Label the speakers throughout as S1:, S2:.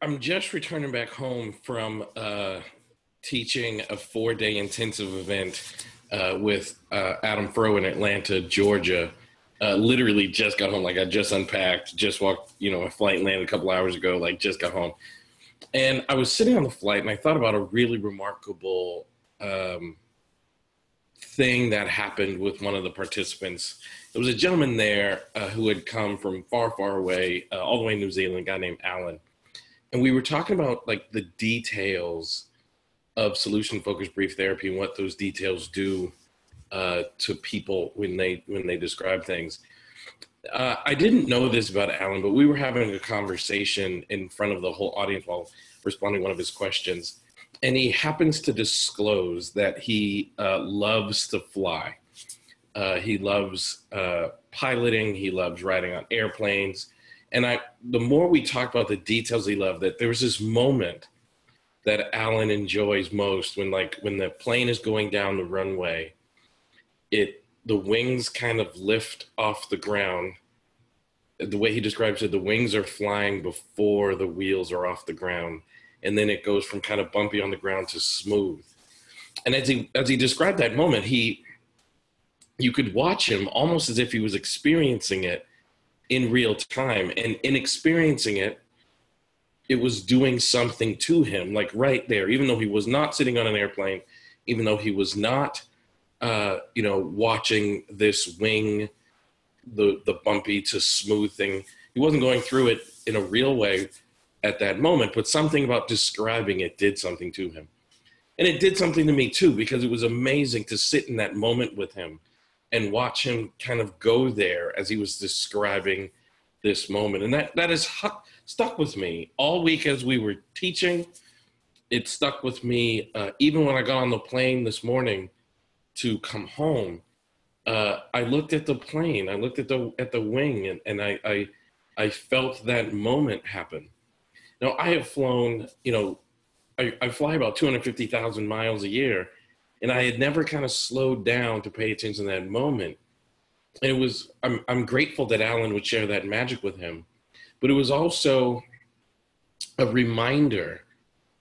S1: I'm just returning back home from teaching a 4-day intensive event with Adam Froh in Atlanta, Georgia. Literally just got home. Like I just unpacked, just walked, a flight landed a couple hours ago, like just got home. And I was sitting on the flight and I thought about a really remarkable thing that happened with one of the participants. There was a gentleman there who had come from far, far away, all the way in New Zealand, a guy named Alan. And we were talking about like the details of solution-focused brief therapy and what those details do to people when they describe things. I didn't know this about Alan, but we were having a conversation in front of the whole audience while responding to one of his questions. And he happens to disclose that he loves to fly. He loves piloting. He loves riding on airplanes. And the more we talked about the details he loved, that there was this moment that Alan enjoys most when the plane is going down the runway, the wings kind of lift off the ground. The way he describes it, the wings are flying before the wheels are off the ground. And then it goes from kind of bumpy on the ground to smooth. And as he described that moment, you could watch him almost as if he was experiencing it in real time. And in experiencing it, it was doing something to him, like right there, even though he was not sitting on an airplane, even though he was not, watching this wing, the bumpy to smooth thing. He wasn't going through it in a real way at that moment, but something about describing it did something to him. And it did something to me too, because it was amazing to sit in that moment with him and watch him kind of go there as he was describing this moment. And that has stuck with me all week as we were teaching. It stuck with me even when I got on the plane this morning to come home. I looked at the plane, I looked at the wing, and I felt that moment happen. Now, I have flown, I fly about 250,000 miles a year, and I had never kind of slowed down to pay attention to that moment. And I'm grateful that Alan would share that magic with him, but it was also a reminder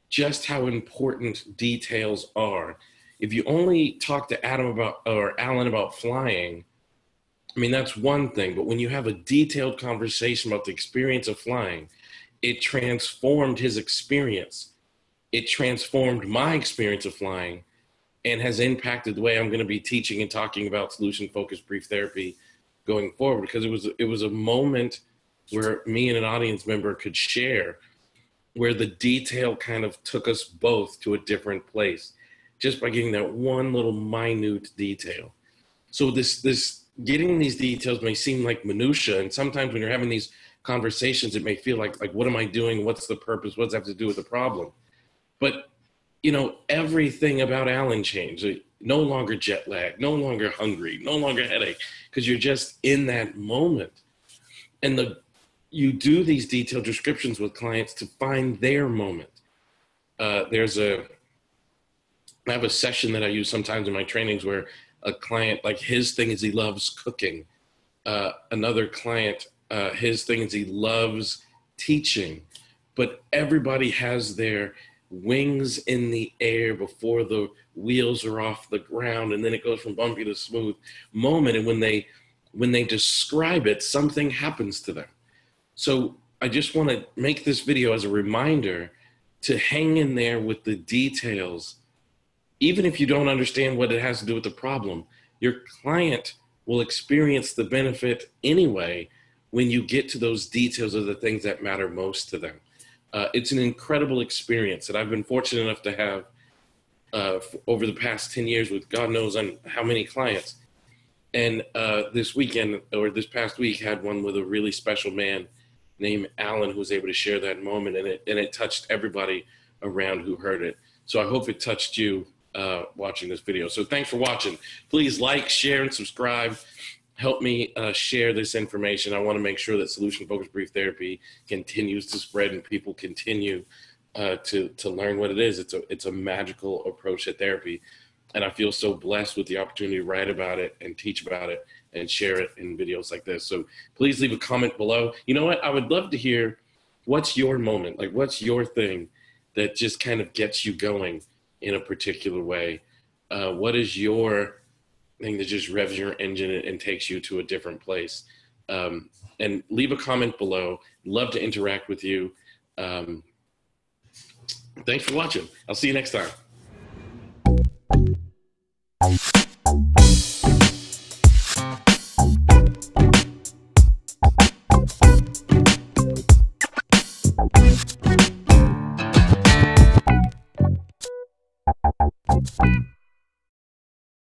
S1: just how important details are. If you only talk to Alan about flying, I mean, that's one thing, but when you have a detailed conversation about the experience of flying, it transformed his experience. It transformed my experience of flying and has impacted the way I'm going to be teaching and talking about solution-focused brief therapy going forward, because it was a moment where me and an audience member could share where the detail kind of took us both to a different place just by getting that one little minute detail. So this getting these details may seem like minutia, and sometimes when you're having these conversations, it may feel like what am I doing? What's the purpose? What does that have to do with the problem? But everything about Alan changed. No longer jet lag, no longer hungry, no longer headache, because you're just in that moment. And you do these detailed descriptions with clients to find their moment. I have a session that I use sometimes in my trainings where a client, like his thing is he loves cooking. Another client, his thing is he loves teaching. But everybody has their wings in the air before the wheels are off the ground, and then it goes from bumpy to smooth moment. And when they describe it, something happens to them. So I just want to make this video as a reminder to hang in there with the details. Even if you don't understand what it has to do with the problem, your client will experience the benefit anyway when you get to those details of the things that matter most to them. It's an incredible experience that I've been fortunate enough to have over the past 10 years with God knows how many clients. And this past week had one with a really special man named Alan who was able to share that moment, and it touched everybody around who heard it. So I hope it touched you watching this video. So thanks for watching. Please like, share, and subscribe. Help me share this information. I want to make sure that solution-focused brief therapy continues to spread and people continue to learn what it is. It's a magical approach to therapy. And I feel so blessed with the opportunity to write about it and teach about it and share it in videos like this. So please leave a comment below. You know what? I would love to hear what's your moment? Like, what's your thing that just kind of gets you going in a particular way? What is your thing that just revs your engine and takes you to a different place? And leave a comment below. Love to interact with you. Thanks for watching. I'll see you next time.